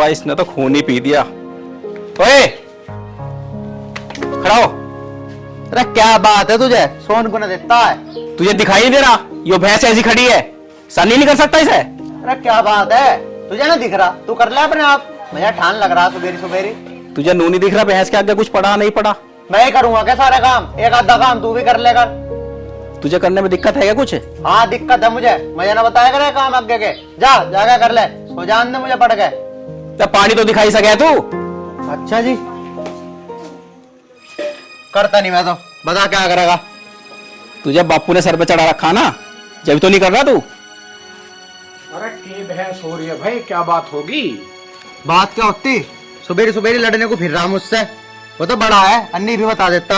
चंपा, इसने तो खून ही पी दिया। ओए खड़ा हो। अरे क्या बात है तुझे, सोन को न देता है? तुझे दिखाई नहीं दे रहा यो भैंस ऐसी खड़ी है, सनी नहीं कर सकता इसे? अरे क्या बात है, तुझे ना दिख रहा? तू कर ले अपने आप, मुझे ठान लग रहा सुबेरी सुबेरी। तुझे नू नहीं दिख रहा भैंस के आगे कुछ पड़ा नहीं पड़ा? मैं ही करूंगा क्या सारे काम? एक आधा काम तू भी कर लेगा। तुझे करने में दिक्कत है क्या कुछ? हाँ दिक्कत है मुझे ना बताया करे काम आगे के। जा जाके कर ले, सो जान दे मुझे पड़ गए। तब पानी तो दिखाई सके तू। अच्छा जी, करता नहीं मैं तो, बता क्या करेगा? तुझे बापू ने सर पे चढ़ा रखा ना, जब तो नहीं कर रहा तू। अरे की बहस हो रही है भाई, क्या बात होगी? बात क्या होती, सुबेरी सुबेरी लड़ने को फिर रहा मुझसे। वो तो बड़ा है, अन्नी भी बता देता।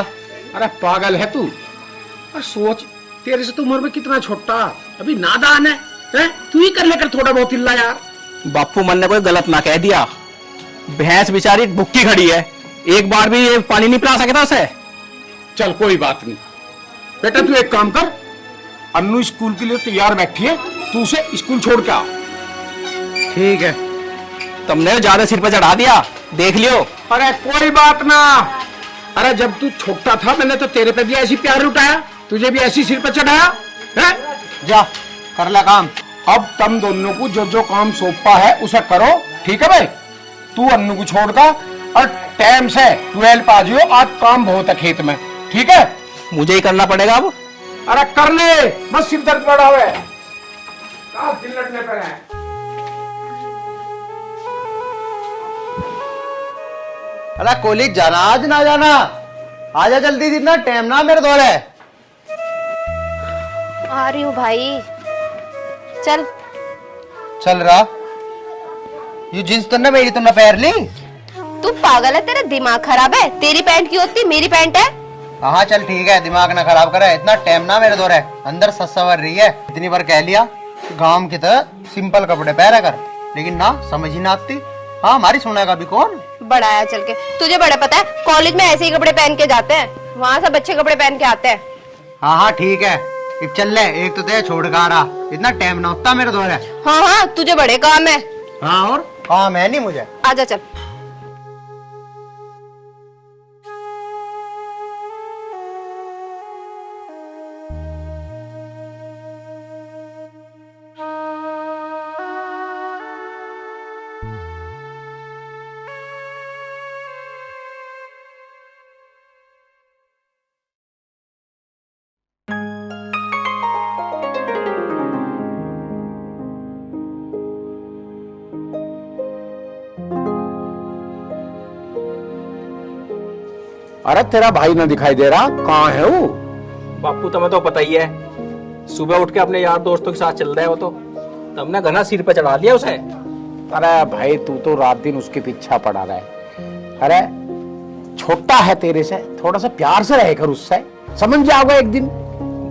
अरे पागल है तू। अरे सोच, तेरे से तो उम्र में कितना छोटा, अभी नादान है, तू ही कर लेकर थोड़ा बहुत हिल्ला यार। बापू मन ने कोई गलत ना कह दिया, भैंस बेचारी भूखी खड़ी है, एक बार भी ये पानी नहीं पिला सकता उसे। चल कोई बात नहीं बेटा, तू एक काम कर, अन्नू स्कूल के लिए तैयार बैठी है, तू उसे स्कूल छोड़ के आ। ठीक है। तुमने ज्यादा सिर पे चढ़ा दिया, देख लियो। अरे कोई बात ना, अरे जब तू छोटा था मैंने तो तेरे पे भी ऐसी प्यार लुटाया, तुझे भी ऐसी सिर पे चढ़ाया है? जा कर ले काम। अब तुम दोनों को जो जो काम सौंपा है उसे करो, ठीक है भाई? तू अन्नू को छोड़कर और टाइम से 12 आ जियो, आज काम बहुत है खेत में, ठीक है? मुझे ही करना पड़ेगा अब। अरे कर ले, बस सिर दर्द बढ़ा हुआ है, दिन लड़ने पर है। अरे कॉलेज जाना आज ना जाना, आजा जल्दी, जितना टाइम ना मेरे दौरे। आ रही हूँ भाई, चल। चल रहा, ये जींस तो ना मेरी तुमने पहन ली। तू पागल है, तेरा दिमाग खराब है? तेरी पैंट की होती, मेरी पैंट है। हाँ चल ठीक है, दिमाग ना खराब करे, इतना टाइम ना मेरे दौरे। अंदर सवर रही है, इतनी बार कह लिया गांव की तरह सिंपल कपड़े पहना कर, लेकिन ना समझ ही ना आती। हाँ हमारी सुनेगा भी कौन? बड़ा आया चल के, तुझे बड़ा पता है, कॉलेज में ऐसे ही कपड़े पहन के जाते हैं, वहाँ सब अच्छे कपड़े पहन के आते हैं। हाँ हाँ ठीक है, अब चल ले, एक तो ते छोड़ कर आ रहा, इतना टाइम ना होता मेरे दौरे। हाँ हाँ तुझे बड़े काम है। हाँ और काम है नहीं मुझे। आजा चल। अरे तेरा भाई ना दिखाई दे रहा, कहाँ है वो? बापू तुम्हें तो पता ही है, सुबह उठ के अपने यार दोस्तों के साथ चल रहा है वो तो, तुमने घना सिर पे चढ़ा दिया उसे। अरे भाई तू तो रात दिन उसके पीछा पड़ा रहा है। अरे छोटा है तेरे से, थोड़ा सा प्यार से रह कर उससे, समझ जाओगा एक दिन।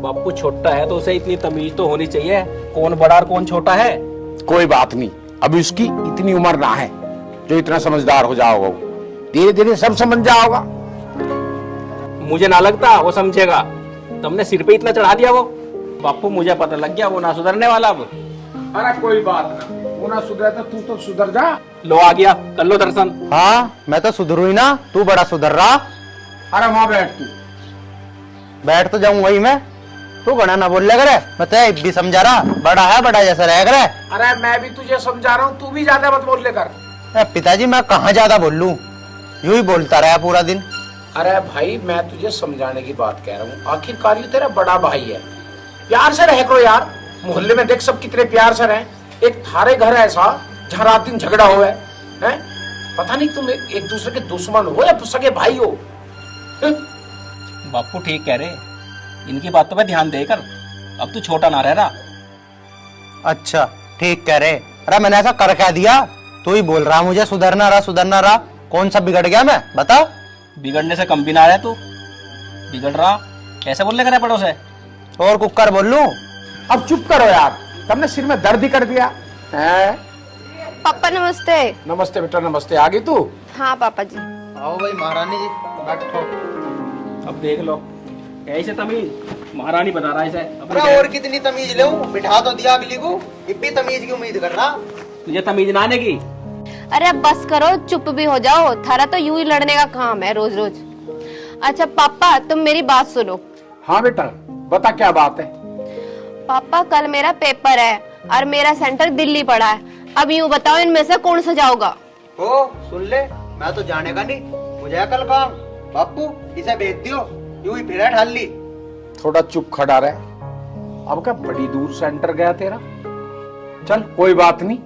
बापू छोटा है तो उसे इतनी तमीज तो होनी चाहिए, कौन बड़ा और कौन छोटा है। कोई बात नहीं, अभी उसकी इतनी उम्र ना है जो इतना समझदार हो जाओगा, धीरे धीरे सब समझ जाओगा। मुझे ना लगता वो समझेगा, तुमने सिर पे इतना चढ़ा दिया वो। बापू मुझे पता लग गया वो ना सुधरने वाला अब। अरे कोई बात ना, वो ना सुधरे तो तू तो सुधर जा। लो आ गया, कर लो दर्शन। हाँ मैं तो सुधरू ही ना, तू बड़ा सुधर रहा। अरे वहां बैठ तू। बैठ तो जाऊं वही मैं, तू घना ना बोल ले करे, मैं तो भी समझा रहा, बड़ा है बड़ा जैसा रह करे। अरे मैं भी तुझे समझा रहा हूँ, तू भी ज्यादा मत बोल लेकर। पिताजी मैं कहाँ ज्यादा बोल लूं, यूं ही बोलता रहा पूरा दिन। अरे भाई मैं तुझे समझाने की बात कह रहा हूँ, आखिरकार ये तेरा बड़ा भाई है, प्यार से रह करो यार। मोहल्ले में देख सब कितने प्यार से रहे, एक थारे घर ऐसा जहाँ रात दिन झगड़ा हो है? पता नहीं तुम एक दूसरे के दुश्मन हो या सगे भाई हो। बापू ठीक कह रहे, इनकी बातों पे ध्यान देकर, अब तू छोटा ना रह रहा। अच्छा ठीक कह रहे, अरे मैंने ऐसा कर क्या दिया? तू ही बोल रहा मुझे सुधरना रहा, कौन सा बिगड़ गया मैं, बता? बिगड़ने से कम भी ना रहे तू, बिगड़ रहा कैसे बोलने करे पड़ो से। और कुकर बोल लूं? अब चुप करो यार, तुमने सिर में दर्द ही कर दिया है। पापा नमस्ते। नमस्ते बेटा नमस्ते, आ गई तू? हाँ पापा जी। आओ भाई महारानी जी बैठो। अब देख लो ऐसे तमीज, महारानी बता रहा है इसे। अरे और कितनी तमीज ले, बिठा तो दिया अगली को, इतनी तमीज की उम्मीद कर रहा। तुझे तमीज ना आने की? अरे अब बस करो, चुप भी हो जाओ। थारा तो यूं ही लड़ने का काम है रोज रोज। अच्छा पापा, तुम मेरी बात सुनो। हाँ बेटा, बता क्या बात है। पापा कल मेरा पेपर है और मेरा सेंटर दिल्ली पड़ा है। अब यूं बताओ, इनमें से कौन सा जाओगा? ओ सुन ले, मैं तो जाने का नहीं, मुझे है कल काम। बापू इसे भेज दियो, यूं ही फिर ढाल ली। थोड़ा चुप खड़ा रहे। अब क्या बड़ी दूर सेंटर गया तेरा। चल कोई बात नहीं,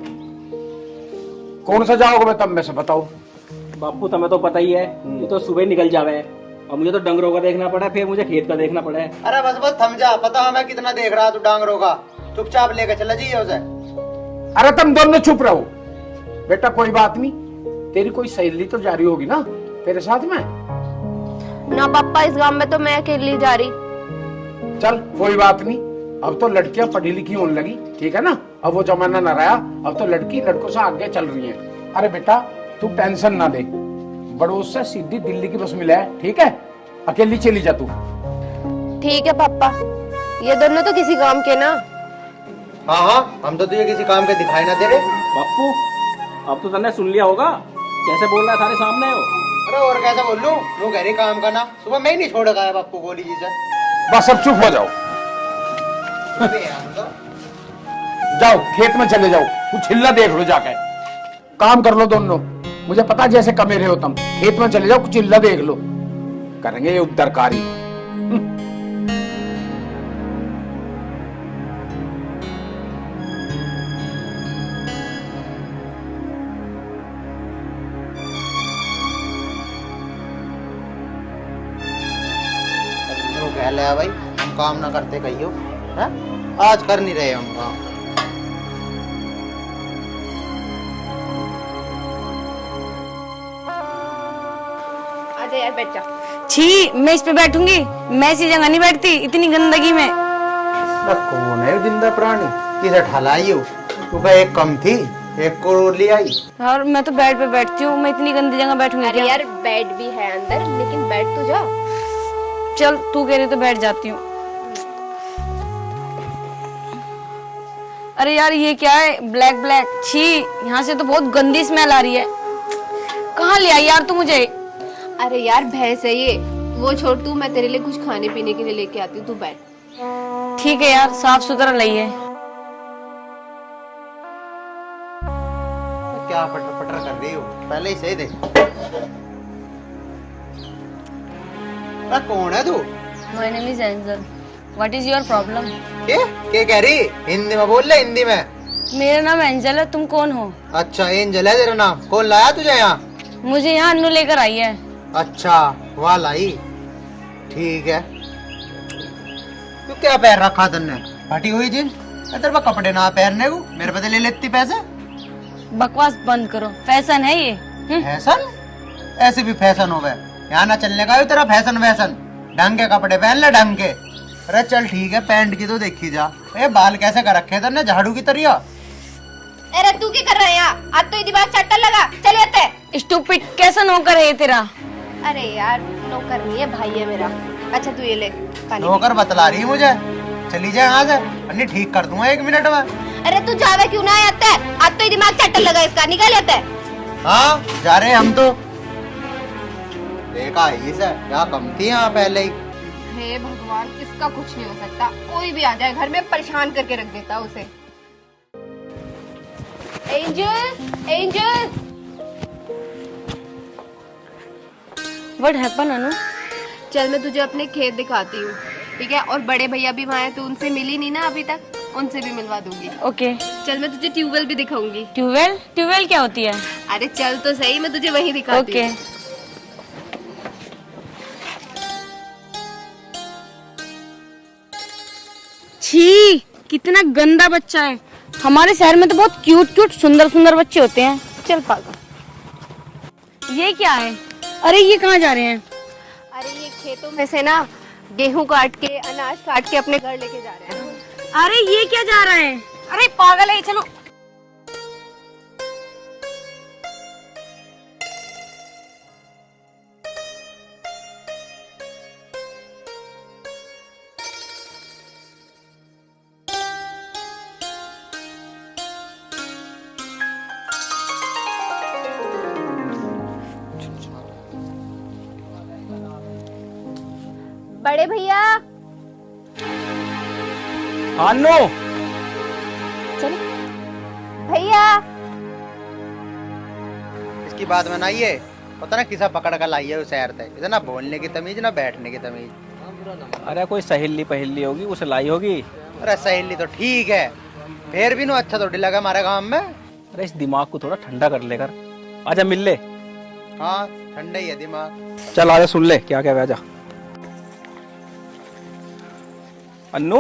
कौन सा जाओगे मैं तब में से बताओ। बापू तुम्हें तो पता ही है, ये तो सुबह ही निकल जावे है। अब मुझे तो डंगरों का देखना पड़ा है, फिर मुझे खेत का देखना पड़ा है। अरे बस बस थम जा, पता है मैं कितना देख रहा तू डांगरों का। चुपचाप लेके चला जाइए उसे। अरे तुम दोनों चुप रहो। बेटा कोई बात नहीं, तेरी कोई सहेली तो जा रही होगी ना तेरे साथ में। ना पापा, इस गांव में तो मैं अकेली जा रही। चल कोई बात नहीं, अब तो लड़कियां पढ़ी लिखी होने लगी, ठीक है ना। अब वो जमाना न रहा, अब तो लड़की लड़कों से आगे चल रही है। अरे बेटा तू टेंशन ना ले, बड़ोस से सीधी दिल्ली की बस मिला है, ठीक है। अकेली चली जा तू। ठीक है पापा, ये दोनों तो किसी काम के ना। हाँ हाँ, हम तो तुझे किसी काम के दिखाई ना दे रहे। बापू अब तो तुमने सुन लिया होगा कैसे बोल रहा है थारे सामने हो। अरे और कैसे बोल लूं, तू कह रही काम का ना। सुबह मैं ही नहीं छोड़ गया बापू गोली जी से। बस अब चुप हो जाओ। अबे यार तो। जाओ खेत में चले जाओ, कुछ हिलना देख लो जाके, काम कर लो दोनों। मुझे पता जैसे कमेरे हो तुम, खेत में चले जाओ, कुछ हिलना देख लो। करेंगे ये उद्धारकारी। तो कह ले भाई, हम काम ना करते कहियो है? आज कर नहीं रहे हम काम। आजा यार, बैठ जा। छी, मैं इस पे बैठूंगी? मैं इसी जगह नहीं बैठती इतनी गंदगी में। कौन है जिंदा प्राणी, किसे ठलाई हो? तू का एक कम थी, एक को ले आई। और मैं तो बेड पे बैठती हूँ, मैं इतनी गंदी जगह बैठूंगी अरे क्या? यार बेड भी है अंदर, लेकिन बैठ तो जा। चल तू कह रही तो बैठ जाती हूँ। अरे यार ये क्या है, ब्लैक ब्लैक। छी, यहाँ से तो बहुत गंदी स्मेल आ रही है। कहाँ ले आई यार तू मुझे? अरे यार भैंस है ये, वो छोड़ तू, मैं तेरे लिए कुछ खाने पीने के लिए लेके आती हूँ, तू बैठ। ठीक है यार, साफ सुथरा लाइए। क्या पटर पटर कर रही हो, पहले ही सही देख। अरे कौन है तू? My name is angel. What is your problem? क्या कह रही? हिंदी में बोल ले, हिंदी में। मेरा नाम एंजल है, तुम कौन हो? अच्छा एंजल है तेरा नाम, कौन लाया तुझे यहाँ? मुझे यहाँ अन्नू लेकर आई है। अच्छा वहाँ लाई, ठीक है। तू क्या पहन रखा तुमने? फटी हुई जींस? तेरे पास कपड़े ना पहनने को, मेरे पे ले लेती पैसे। बकवास बंद करो, फैशन है ये। फैशन? ऐसे भी फैशन हो गए, यहाँ ना चलने का तेरा फैशन वैसन। ढंग के कपड़े पहन ले, ढंग के। अरे चल ठीक है, पैंट की तो देखी जा। ए बाल कैसे कर रखे थे झाड़ू की तरह। अरे तू क्या कर रहा है यहाँ? आज तो ये दिमाग चट्टन लगा, चल आते। स्टूपिड, कैसा नौकर है ये तेरा? अरे यार नौकर नहीं है, भाई है मेरा। अच्छा तू ये ले पानी। नौकर बतला रही है मुझे, चली जाए यहाँ से, अन्नी ठीक कर दूंगा 1 मिनट में। अरे तू जावे क्यों ना आते है? आज तो ये दिमाग चट्टन लगा इसका, निकल आते है। हाँ जा रहे हम तो। देखा ये सर क्या कम थी यहाँ पहले ही। हे भगवान, इसका कुछ नहीं हो सकता। कोई भी आ जाए घर में, परेशान करके रख देता उसे। Angel, angel. व्हाट हैपन अनु? चल मैं तुझे अपने खेत दिखाती हूँ, ठीक है? और बड़े भैया भी वहाँ हैं, तू उनसे मिली नहीं ना अभी तक, उनसे भी मिलवा दूंगी। ओके। चल मैं तुझे ट्यूबवेल भी दिखाऊंगी। ट्यूबवेल? ट्यूबवेल क्या होती है? अरे चल तो सही, मैं तुझे वहीं दिखाती हूँ। ओके। छी, कितना गंदा बच्चा है। हमारे शहर में तो बहुत क्यूट क्यूट सुंदर सुंदर बच्चे होते हैं। चल पागल। ये क्या है? अरे ये कहाँ जा रहे हैं? अरे ये खेतों में से ना गेहूं काट के, अनाज काट के अपने घर लेके जा रहे हैं। अरे ये क्या जा रहा है? अरे पागल है, चलो। बड़े भैया हाँ अन्नू, चले भैया। इसकी बात में ना ये पता ना किसा पकड़ कर लाई है उस शहर से, इतना बोलने की तमीज ना बैठने की तमीज। अरे कोई सहेली पहेली होगी, उसे लाई होगी। अरे सहेली तो ठीक है, फिर भी ना अच्छा थोड़ी लगा हमारे गांव में। अरे इस दिमाग को थोड़ा ठंडा कर लेकर आजा, मिल ले। हाँ ठंडा ही है दिमाग। चल आजा, सुन ले क्या क्या है, आजा। अन्नू।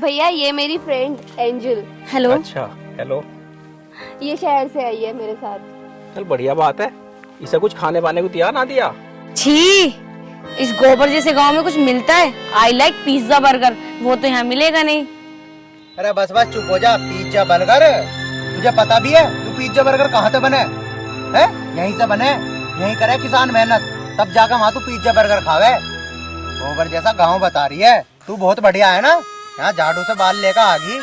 भैया ये मेरी फ्रेंड एंजल। हेलो। अच्छा हेलो। ये शहर से आई है मेरे साथ। चल बढ़िया बात है। इसे कुछ खाने पाने को दिया ना दिया? छी, इस गोबर जैसे गांव में कुछ मिलता है? आई लाइक पिज्जा बर्गर, वो तो यहाँ मिलेगा नहीं। अरे बस बस चुप हो जा। पिज्जा बर्गर तुझे पता भी है तू पिज्जा बर्गर कहाँ से बने है? यहीं से बने, यहीं करे किसान मेहनत, तब जाकर वहाँ तू पिज्जा बर्गर खावे। गोबर जैसा गांव बता रही है तू, बहुत बढ़िया है ना। यहाँ झाड़ू से बाल लेकर आ गई,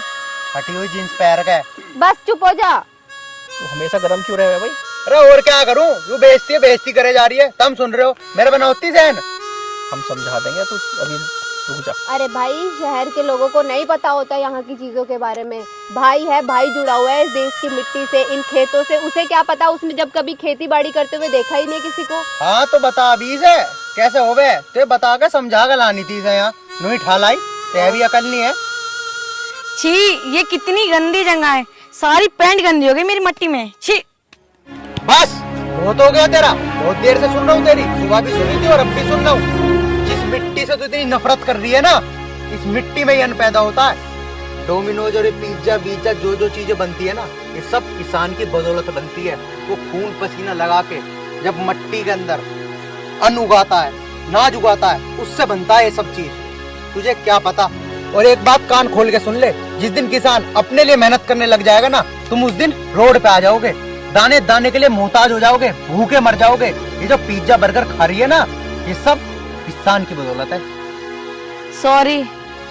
फटी हुई जींस पहन के। बस चुप हो जा। तू हमेशा गर्म क्यों रहे भाई? अरे और क्या करूं, यू बेइज्जती करे जा रही है। तुम सुन रहे हो मेरे बना होती सहन। हम समझा देंगे, तू अभी रुक जा। अरे भाई शहर के लोगों को नहीं पता होता यहाँ की चीजों के बारे में। भाई है, भाई जुड़ा हुआ है इस देश की मिट्टी से, इन खेतों से। उसे क्या पता, उसने जब कभी खेती बाड़ी करते हुए देखा ही नहीं किसी को। हाँ तो बता अभी से कैसे हो गए, तो बता के समझा कर लानी थी यहाँ। नू ही ठालाई ते भी अकल नहीं है। छी, ये कितनी गंदी जगह है, सारी पैंट गंदी हो गई मेरी मट्टी में। छी। बस बहुत हो गया तेरा, बहुत देर से सुन रहा हूँ तेरी। सुबह भी सुनी थी और अब भी सुन रहा हूँ। जिस मिट्टी से तू इतनी नफरत कर रही है ना, इस मिट्टी में ही अन्न पैदा होता है। डोमिनोज और पिज्जा वीजा जो जो चीजें बनती है ना, ये सब किसान की बदौलत बनती है। वो खून पसीना लगा के जब मट्टी के अंदर अन्न उगाता है, नाज उगाता है, उससे बनता है ये सब चीज। तुझे क्या पता। और एक बात कान खोल के सुन ले, जिस दिन किसान अपने लिए मेहनत करने लग जाएगा ना, तुम उस दिन रोड पे आ जाओगे, दाने दाने के लिए मोहताज हो जाओगे, भूखे मर जाओगे। ये जो पिज्जा बर्गर खा रही है ना, ये सब किसान की बदौलत है। सॉरी,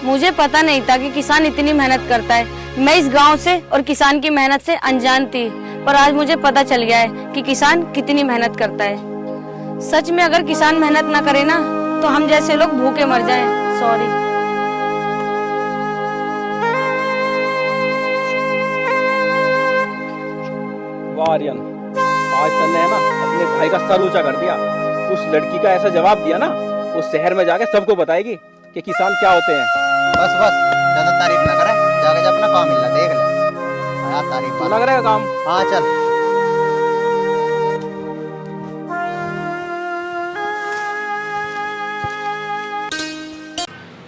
मुझे पता नहीं था कि किसान इतनी मेहनत करता है। मैं इस गांव से और किसान की मेहनत से अनजान थी, पर आज मुझे पता चल गया है कि किसान कितनी मेहनत करता है। सच में अगर किसान मेहनत ना करे ना, तो हम जैसे लोग भूखे मर जाएं। सॉरी। वाह आर्यन, आज तन्ने है ना अपने भाई का सर ऊंचा कर दिया। उस लड़की का ऐसा जवाब दिया ना, उस शहर में जाके सबको बताएगी कि किसान क्या होते हैं। बस बस ज्यादा तारीफ ना करे, जाके जा अपना काम मिलना देख ले। यार तारीफ लग रहा है काम। हाँ चल।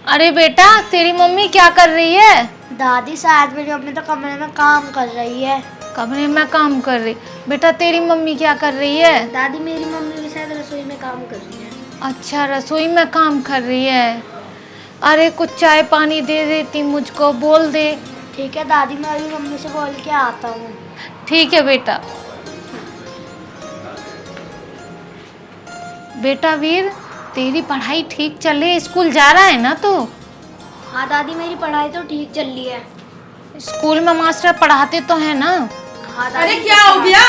अरे बेटा, तेरी मम्मी क्या कर रही है? दादी शायद मेरी मम्मी तो कमरे में काम कर रही है। कमरे में काम कर रही? बेटा तेरी मम्मी क्या कर रही है? दादी मेरी मम्मी भी शायद रसोई में काम कर रही है। अच्छा, रसोई में काम कर रही है। अरे कुछ चाय पानी दे देती मुझको, बोल दे। ठीक है दादी, मैं अभी मम्मी से बोल के आता हूँ। ठीक है बेटा। बेटा वीर, तेरी पढ़ाई ठीक चल रही है? स्कूल जा रहा है ना तू? हाँ दादी, मेरी पढ़ाई तो ठीक चल रही है। स्कूल में मास्टर पढ़ाते तो है ना? हाँ दादी। अरे क्या हो गया?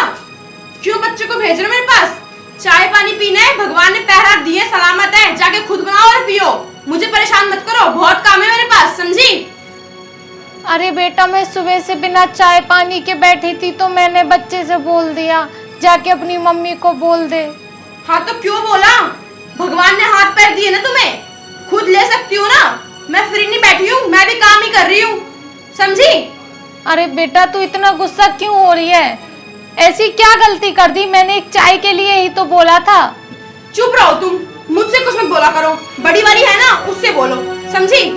क्यों बच्चे को भेज रहे हो मेरे पास? चाय पानी पीना है, भगवान ने पैर दिए, सलामत है, जाके खुद बनाओ और पियो। मुझे परेशान मत करो, बहुत काम है मेरे पास, समझी? अरे बेटा, मैं सुबह से बिना चाय पानी के बैठी थी तो मैंने बच्चे से बोल दिया जाके अपनी मम्मी को बोल दे। हाँ तो क्यों बोला? भगवान ने हाथ पैर दिए ना तुम्हें, खुद ले सकती हो ना। मैं फ्री नहीं बैठी हूँ, मैं भी काम ही कर रही हूँ, समझी? अरे बेटा, तू इतना गुस्सा क्यों हो रही है? ऐसी क्या गलती कर दी? मैंने एक चाय के लिए ही तो बोला था। चुप रहो तुम, मुझसे कुछ मत बोला करो। बड़ी वाली है ना, उससे बोलो, समझी?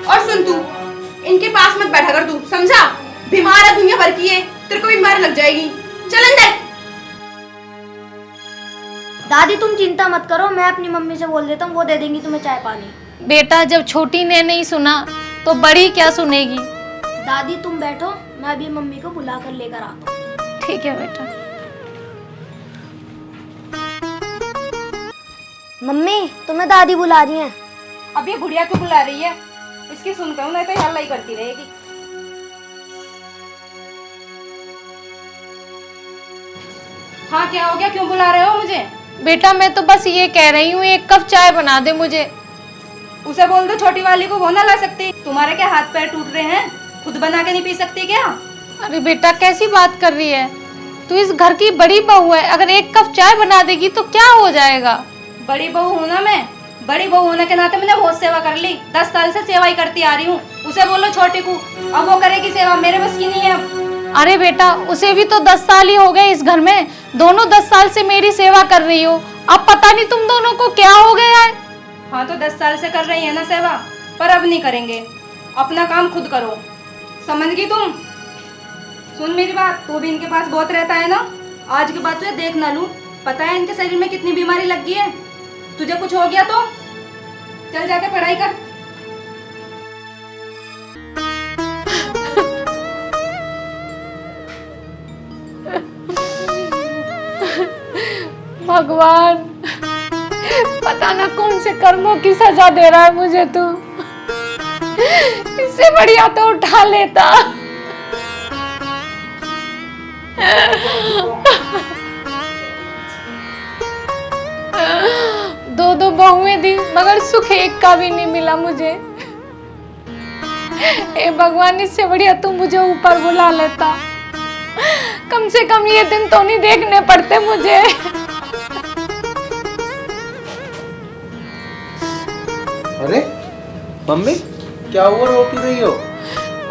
और सुन तू, इनके पास मत बैठा कर तू, समझा? बीमार है, दुनिया भर की है, तेरे को बीमारी लग जाएगी। चल अंदर। दादी तुम चिंता मत करो, मैं अपनी मम्मी से बोल देता हूँ, वो दे देंगी तुम्हें चाय पानी। बेटा, जब छोटी ने नहीं सुना तो बड़ी क्या सुनेगी? दादी तुम बैठो, मैं अभी मम्मी को बुला कर लेकर आता हूँ। ठीक है बेटा। मम्मी तुम्हें दादी बुला रही है। अब ये बुढ़िया क्यों बुला रही है? इसकी सुनकर हूँ, नहीं तो हल्ला ही करती रहेगी। हाँ क्या हो गया, क्यों बुला रहे हो मुझे? बेटा मैं तो बस ये कह रही हूँ, एक कप चाय बना दे मुझे। उसे बोल दो छोटी वाली को, वो ना ला सकती? तुम्हारे क्या हाथ पैर टूट रहे हैं? खुद बना के नहीं पी सकती क्या? अरे बेटा कैसी बात कर रही है, तू इस घर की बड़ी बहू है, अगर एक कप चाय बना देगी तो क्या हो जाएगा। बड़ी बहू हूँ ना मैं, बड़ी बहू होने के नाते मैंने बहुत सेवा कर ली, 10 साल से सेवा ही करती आ रही हूँ। उसे बोलो छोटी को, अब वो करेगी सेवा, मेरे बस की नहीं है अब। अरे बेटा उसे भी तो 10 साल ही हो गए इस घर में, दोनों 10 साल से मेरी सेवा कर रही हो, अब पता नहीं तुम दोनों को क्या हो गया है। हाँ तो 10 साल से कर रही है ना सेवा, पर अब नहीं करेंगे, अपना काम खुद करो, समझ गई तुम? सुन मेरी बात, तू भी इनके पास बहुत रहता है ना, आज के बाद तुझे देख ना लूं, पता है इनके शरीर में कितनी बीमारी लग गई है, तुझे कुछ हो गया तो चल जाके पढ़ाई कर। भगवान पता ना कौन से कर्मों की सजा दे रहा है मुझे तू, इससे बढ़िया तो उठा लेता। दो बहुएं दी मगर सुख एक का भी नहीं मिला मुझे। ए भगवान इससे बढ़िया तू मुझे ऊपर बुला लेता, कम से कम ये दिन तो नहीं देखने पड़ते मुझे। अरे मम्मी क्या हुआ, रो क्यों रही हो?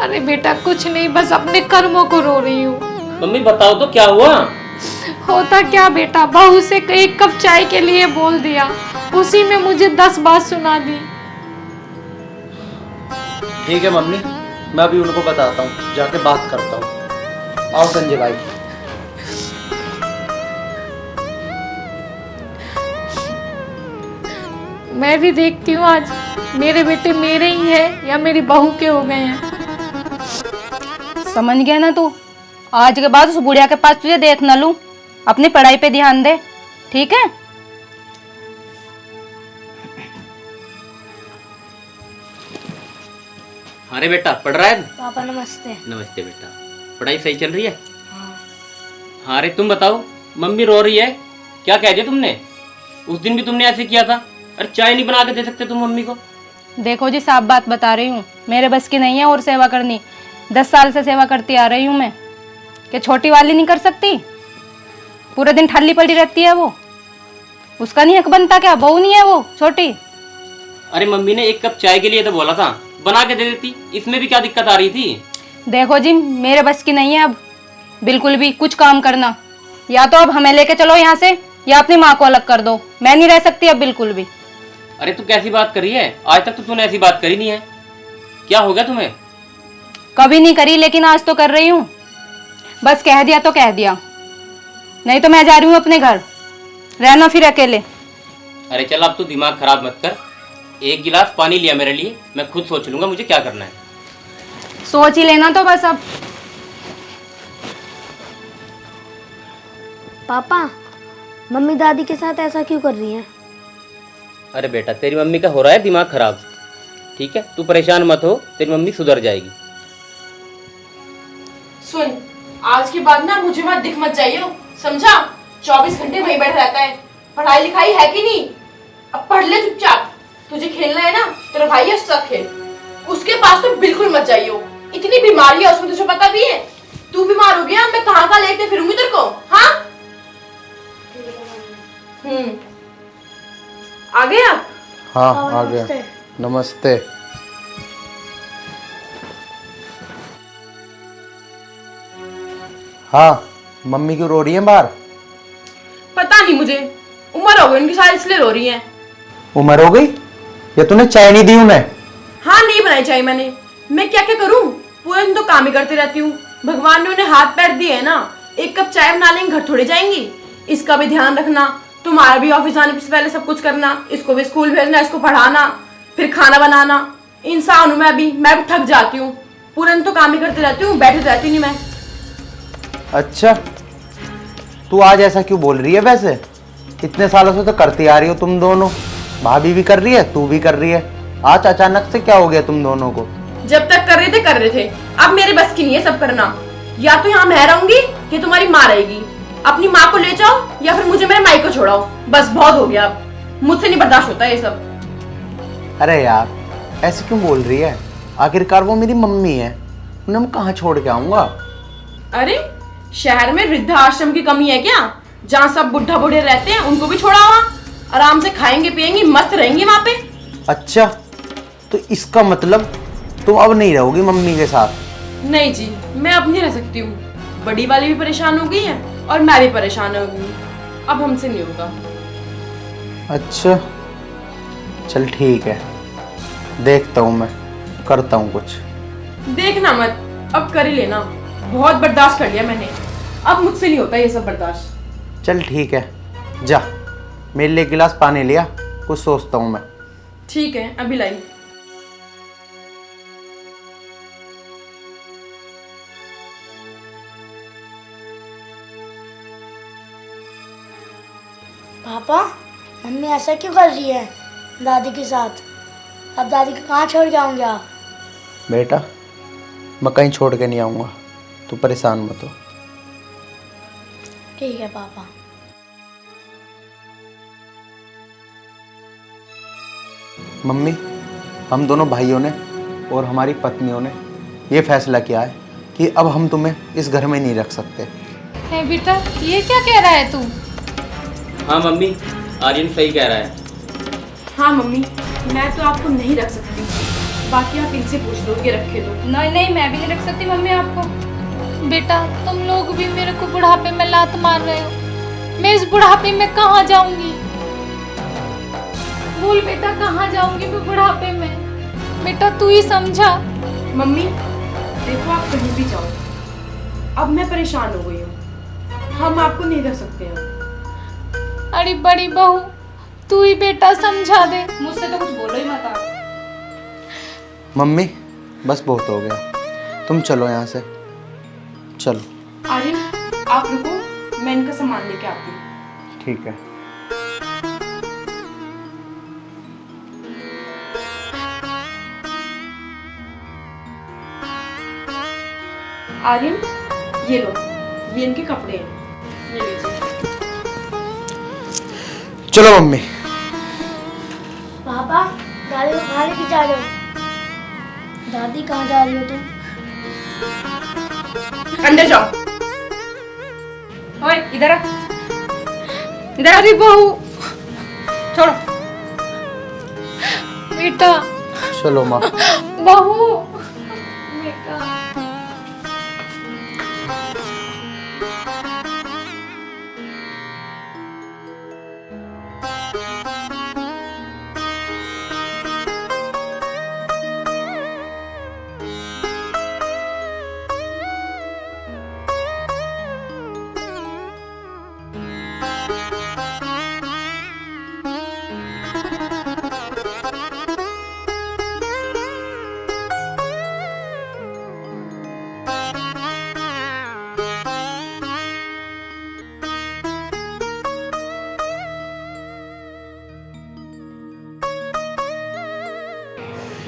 अरे बेटा कुछ नहीं, बस अपने कर्मों को रो रही हूँ। मम्मी बताओ तो क्या हुआ? होता क्या बेटा, बहू से एक कप चाय के लिए बोल दिया, उसी में मुझे 10 बात सुना दी। ठीक है मम्मी, मैं अभी उनको बताता हूँ, जाके बात करता हूँ। आओ संजय भाई। मैं भी देखती हूँ आज मेरे बेटे मेरे ही है या मेरी बहू के हो गए हैं। समझ गया ना तू, आज के बाद उस बुढ़िया के पास तुझे देख ना लूं, अपनी पढ़ाई पे ध्यान दे, ठीक है? अरे बेटा पढ़ रहा है? पापा नमस्ते। नमस्ते बेटा, पढ़ाई सही चल रही है? हाँ अरे तुम बताओ, मम्मी रो रही है, क्या कह दिया तुमने? उस दिन भी तुमने ऐसे किया था। अरे चाय नहीं बना के दे सकते तुम मम्मी को? देखो जी साफ बात बता रही हूँ, मेरे बस की नहीं है और सेवा करनी, 10 साल से सेवा करती आ रही हूँ मैं। क्या छोटी वाली नहीं कर सकती? पूरे दिन ठल्ली पड़ी रहती है वो, उसका नहीं हक बनता क्या? बहू नहीं है वो छोटी? अरे मम्मी ने 1 कप चाय के लिए तो बोला था, बना के दे देती, इसमें भी क्या दिक्कत आ रही थी? देखो जी मेरे बस की नहीं है अब बिल्कुल भी कुछ काम करना, या तो अब हमें लेके चलो यहाँ से या अपनी माँ को अलग कर दो, मैं नहीं रह सकती अब बिल्कुल भी। अरे तू कैसी बात कर रही है? आज तक तो तूने ऐसी बात करी नहीं है, क्या हो गया तुम्हें? कभी नहीं करी लेकिन आज तो कर रही हूँ, बस कह दिया तो कह दिया, नहीं तो मैं जा रही हूँ अपने घर, रहना फिर अकेले। अरे चल अब तू दिमाग खराब मत कर, 1 गिलास पानी लिया मेरे लिए, मैं खुद सोच लूंगा मुझे क्या करना है। सोच ही लेना तो बस अब। पापा मम्मी दादी के साथ ऐसा क्यों कर रही हैं? अरे बेटा तेरी मम्मी का हो रहा है दिमाग खराब, ठीक है? तू परेशान मत हो, तेरी मम्मी सुधर जाएगी। सुन, आज के बाद ना मुझे मत दिख मत जाइयो, समझा? 24 घंटे वहीं बैठा रहता है, पढ़ाई लिखाई है कि नहीं? अब पढ़ ले चुपचाप, तुझे खेलना है ना, तेरा भाई है उसके साथ खेल, उसके पास तो बिल्कुल मत जाइयो, इतनी बीमारी है उसमें, तुझे पता भी है? तू बीमार हो गया, मैं कहाँ कहाँ लेके फिरूंगी तेरे को, हाँ? आ गया? हाँ आ गया। नमस्ते। हाँ मम्मी क्यों रो रही है बाहर? पता नहीं मुझे, उम्र हो गई उनकी शायद इसलिए रो रही है। उम्र हो गई? या तूने चाय नहीं दी उन्हें? हाँ नहीं बनाई चाय मैंने, मैं क्या क्या करूँ, पूरे दिन तो काम ही करती रहती हूँ, भगवान ने उन्हें हाथ पैर दिए है ना, 1 कप चाय बना लेंगे घर थोड़े जाएंगी, इसका भी ध्यान रखना, तुम्हारा भी ऑफिस आने से पहले सब कुछ करना, इसको भी स्कूल भेजना, इसको पढ़ाना, फिर खाना बनाना, इंसान हूँ मैं भी थक जाती हूँ, पूरे दिन तो काम ही करती रहती हूँ, बैठी रहती नहीं मैं। अच्छा तू आज ऐसा क्यों बोल रही है? वैसे इतने सालों से तो करती आ रही हो तुम दोनों, भाभी भी कर रही है, तू भी कर रही है, आज अचानक से क्या हो गया तुम दोनों को? जब तक कर रहे थे, अब मेरे बस की नहीं है सब करना, या तो यहाँ मैं रहूंगी या तुम्हारी माँ रहेगी, अपनी माँ को ले जाओ या फिर मुझे मेरे माई को छोड़ाओ। बस बहुत हो गया, अब मुझसे नहीं बर्दाश्त होता ये सब। अरे यार ऐसे क्यों बोल रही है? आखिरकार वो मेरी मम्मी है, उन्हें मैं कहाँ छोड़ के आऊंगा? अरे शहर में वृद्धाश्रम की कमी है क्या? जहाँ सब बुढ़ा बूढ़े रहते हैं उनको भी छोड़ा हुआ, आराम से खाएंगे पिएंगे मस्त रहेंगे वहाँ पे। अच्छा तो इसका मतलब तुम अब नहीं रहोगी मम्मी के साथ? नहीं जी, मैं अब नहीं रह सकती हूँ। बड़ी वाली भी परेशान हो गई है और मैं भी परेशान हो गई, अब हमसे नहीं होगा। अच्छा चल ठीक है, देखता हूँ मैं, करता हूँ कुछ। देखना मत, अब कर ही लेना। बहुत बर्दाश्त कर लिया मैंने, अब मुझसे नहीं होता ये सब बर्दाश्त। चल ठीक है, जा मेरे लिए गिलास पानी लिया, कुछ सोचता हूँ मैं। ठीक है, अभी लाई। पापा मम्मी ऐसा क्यों कर रही है दादी के साथ? अब दादी को कहाँ छोड़ के आऊंगे आप? बेटा मैं कहीं छोड़ के नहीं आऊँगा, तू परेशान मत हो। ठीक है पापा। मम्मी हम दोनों भाइयों ने और हमारी पत्नियों ने ये फैसला किया है कि अब हम तुम्हें इस घर में नहीं रख सकते। है बेटा, ये क्या कह रहा है तू? हाँ मम्मी, आर्यन सही कह रहा है। हाँ मम्मी, मैं तो आपको नहीं रख सकती, बाकी आप इनसे पूछ लो कि रखे दो। नहीं नहीं, मैं भी नहीं रख सकती मम्मी आपको। बेटा तुम लोग भी मेरे को बुढ़ापे में लात मार रहे हो, मैं इस बुढ़ापे में कहाँ जाऊंगी? बोल बेटा, कहाँ जाऊंगी मैं बुढ़ापे में? बेटा तू ही समझा। मम्मी देखो, आप कहीं भी जाओ, अब मैं परेशान हो गई हूँ, हम आपको नहीं रख सकते हैं। अरे बड़ी बहू तू ही बेटा समझा दे, मुझसे तो कुछ बोलो ही मत आप। मम्मी बस बहुत हो गया, तुम चलो यहाँ से, चलो। आर्यन आप रुको, मैं इनका सामान लेके आती हूँ। ठीक है। आर्यन ये लो, ये इनके कपड़े हैं, ये लीजिए। चलो मम्मी। पापा दादी को कहाँ लेके जा रहे हो? दादी कहाँ जा रही हो तुम? अंदर जाओ। ओए इधर आ, इधर। अरे बहू छोड़ो। बेटा, चलो माँ। बहू बेटा।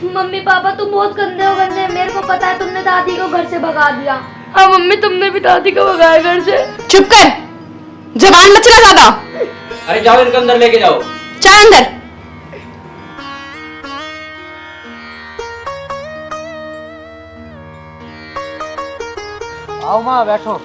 मम्मी पापा तुम बहुत गंदे हो गंदे, मेरे को पता है तुमने दादी को घर से भगा दिया। हाँ मम्मी, तुमने भी दादी को भगाया घर से। चुप कर, जबान मत चला ज्यादा। अरे जाओ इनको अंदर लेके जाओ। चल अंदर। आओ माँ बैठो।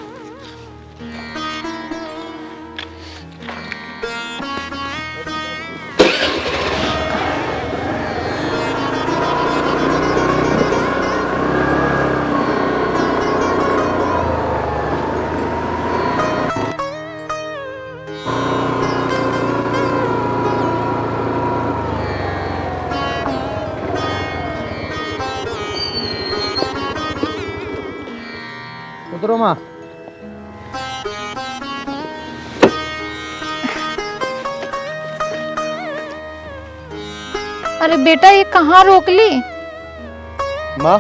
उतरो माँ। अरे बेटा ये कहाँ रोक ली? माँ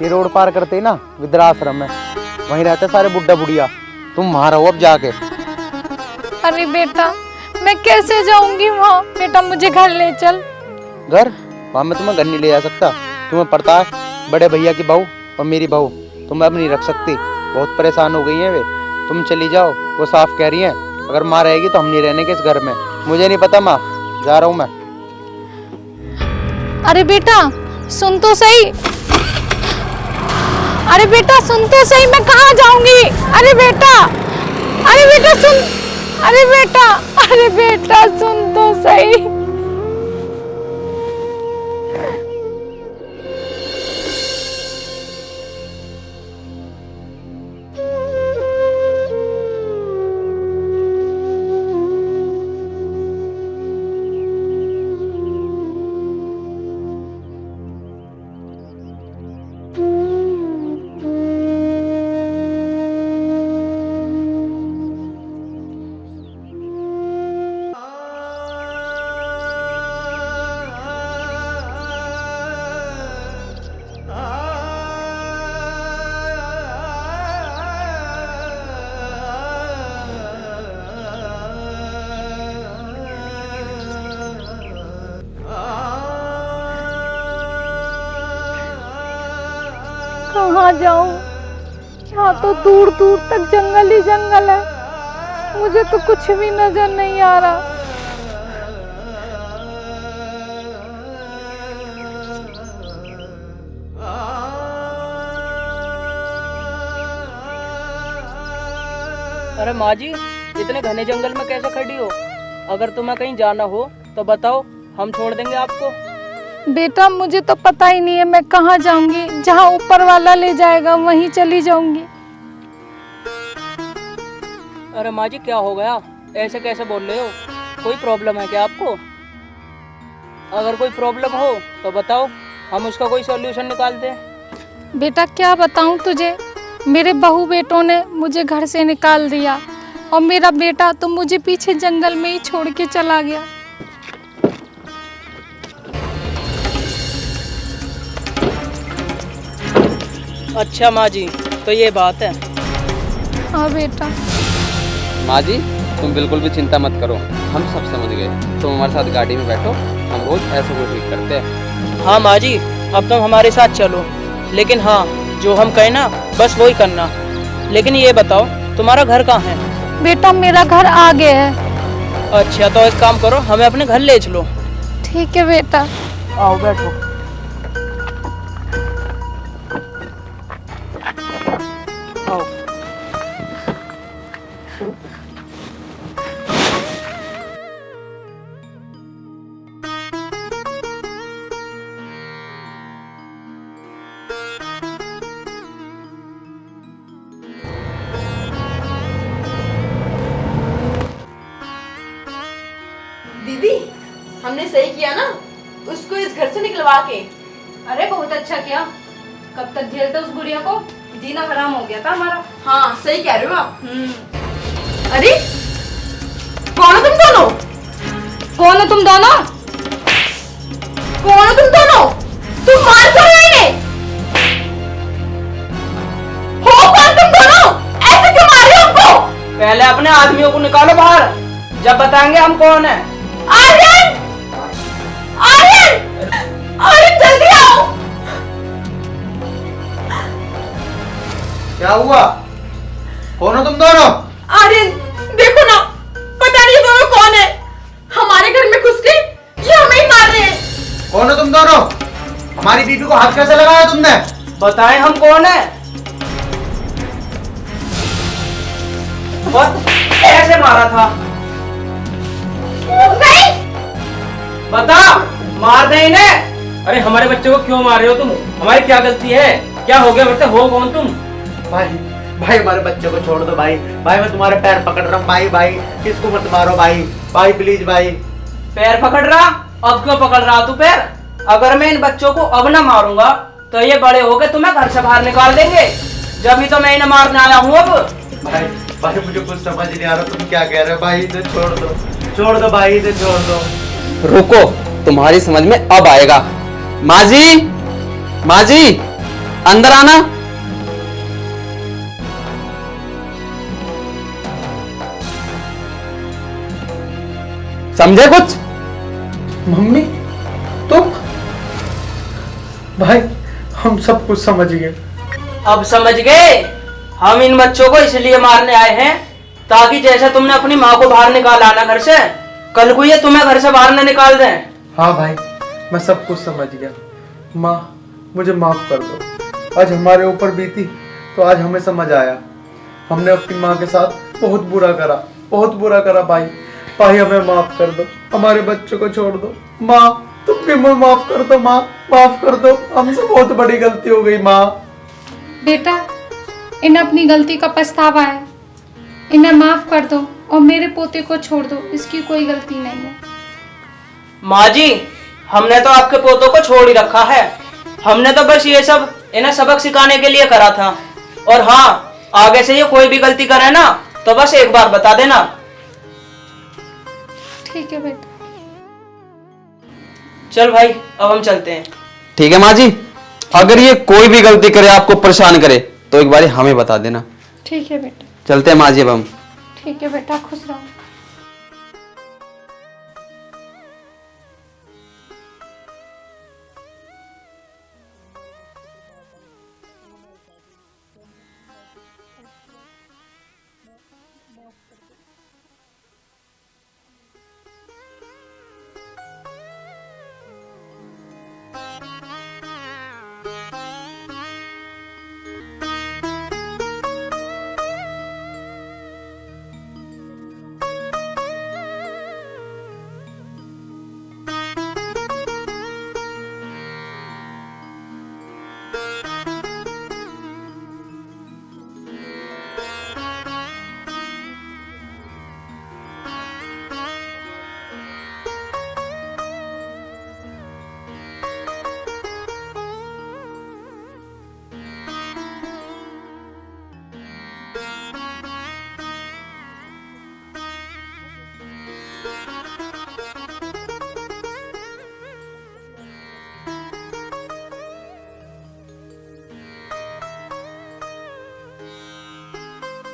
ये रोड पार करते ही ना वृद्धाश्रम है, वहीं रहते सारे बुढ़ा बुढ़िया, तुम वहाँ रहो अब जाके। अरे बेटा मैं कैसे जाऊंगी वहाँ? बेटा मुझे घर ले चल। घर? वहाँ मैं तुम्हें घर नहीं ले जा सकता, तुम्हें पड़ता है बड़े भैया की बहू और मेरी बहू, तुम्हें अब नहीं रख सकती, बहुत परेशान हो गई है वे। तुम चली जाओ, वो साफ कह रही हैं अगर माँ रहेगी तो हम नहीं रहने के इस घर में। मुझे नहीं पता माँ, जा रहा हूँ मैं। अरे बेटा सुन तो सही, अरे बेटा सुन तो सही, मैं कहाँ जाऊंगी? अरे बेटा सुन, अरे बेटा सुन तो सही। कहाँ जाऊं? यहाँ तो दूर दूर तक जंगल ही जंगल है, मुझे तो कुछ भी नजर नहीं आ रहा। अरे माँ जी, इतने घने जंगल में कैसे खड़ी हो? अगर तुम्हें कहीं जाना हो तो बताओ, हम छोड़ देंगे आपको। बेटा मुझे तो पता ही नहीं है मैं कहाँ जाऊंगी, जहाँ ऊपर वाला ले जाएगा वहीं चली जाऊंगी। अरे माँ जी क्या हो गया, ऐसे कैसे बोल रहे हो? कोई प्रॉब्लम है क्या आपको? अगर कोई प्रॉब्लम हो तो बताओ, हम उसका कोई सॉल्यूशन निकालते हैं। बेटा क्या बताऊं तुझे, मेरे बहू बेटों ने मुझे घर से निकाल दिया और मेरा बेटा तो मुझे पीछे जंगल में ही छोड़ के चला गया। अच्छा माँ जी, तो ये बात है। हाँ बेटा। माँ जी तुम बिल्कुल भी चिंता मत करो, हम सब समझ गए। तुम हमारे साथ गाड़ी में बैठो, हम रोज ऐसे को ठीक करते हैं। हाँ माँ जी, अब तुम हमारे साथ चलो, लेकिन हाँ जो हम कहें ना बस वही करना। लेकिन ये बताओ तुम्हारा घर कहाँ है? बेटा मेरा घर आगे है। अच्छा तो एक काम करो, हमें अपने घर ले चलो। ठीक है बेटा। आओ बैठो। आओ। दीदी हमने सही किया ना उसको इस घर से निकलवा के। अरे बहुत अच्छा किया, कब तक झेलते उस गुड़िया को, जीना हराम हो गया था हमारा। हाँ सही कह रहे हो आप। अरे कौन हो तुम दोनों? कौन हो तुम दोनों? कौन हो तुम दोनों? तुम मार क्यों रहे हैं? हो कौन तुम दोनों? ऐसे क्यों मार रहे हो हमको? पहले अपने आदमियों को निकालो बाहर, जब बताएंगे हम कौन है। आर्यन! आर्यन! आर्यन जल्दी आओ! क्या हुआ? कौन हो तुम दोनों? आर्यन देखो ना, पता नहीं ये दोनों कौन है, हमारे घर में घुस के ये हमें ही मार रहे हैं। कौन हो तुम दोनों? हमारी बीबी को हाथ कैसे लगाया तुमने? बताएं हम कौन है? बस ऐसे मारा था। नहीं बता, मार दे इन्हें। अरे हमारे बच्चे को क्यों मार रहे हो तुम? हमारी क्या गलती है? क्या हो गया बेटे, हो कौन तुम? भाई भाई हमारे बच्चे को छोड़ दो भाई। भाई मैं तुम्हारे पैर पकड़ रहा हूँ भाई। भाई किसको मत मारो भाई। भाई प्लीज भाई। पैर पकड़ रहा? अब क्यों पकड़ रहा तू पैर? अगर मैं इन बच्चों को अब ना मारूंगा तो ये बड़े हो गए तुम्हें घर से बाहर निकाल देंगे। जब भी तो मैं इन्हें मारने आया हूँ अब। भाई भाई मुझे कुछ समझ नहीं आ रहा, तुम क्या कह रहे हो भाई? इसे छोड़ दो, छोड़ दो भाई, इसे छोड़ दो। रुको, तुम्हारी समझ में अब आएगा। माँ जी, माँ जी अंदर आना। समझे कुछ? मम्मी तुम? भाई हम सब कुछ समझ गए। अब समझ गए? हम इन बच्चों को इसलिए मारने आए हैं ताकि जैसे तुमने अपनी माँ को बाहर निकाला ना घर से, कल को ये तुम्हें घर से बाहर न निकाल दें। हाँ भाई, मैं सब कुछ समझ गया। माँ मुझे माफ कर दो। आज हमारे ऊपर बीती तो आज हमें समझ आया। हमने अपनी माँ के साथ बहुत बुरा करा, बहुत बुरा करा भाई। भाई हमें माफ कर दो, हमारे बच्चों को छोड़ दो। माँ तुम भी मुझे माफ कर दो, माँ माफ कर दो, हमसे बहुत बड़ी गलती हो गई माँ। बेटा, इन्हें अपनी गलती का पछतावा है, इन्हें माफ कर दो और मेरे पोते को छोड़ दो, इसकी कोई गलती नहीं है। माँ जी, हमने तो आपके पोतों को छोड़ ही रखा है। हमने तो बस ये सब इन्हें सबक सिखाने के लिए करा था। और हाँ, आगे से ये कोई भी गलती करे ना तो बस एक बार बता देना। ठीक है बेटा। चल भाई, अब हम चलते हैं। ठीक है माँ जी, अगर ये कोई भी गलती करे, आपको परेशान करे, तो एक बार हमें बता देना। ठीक है बेटा। चलते हैं माँ जी अब हम। ठीक है बेटा, खुश रहो।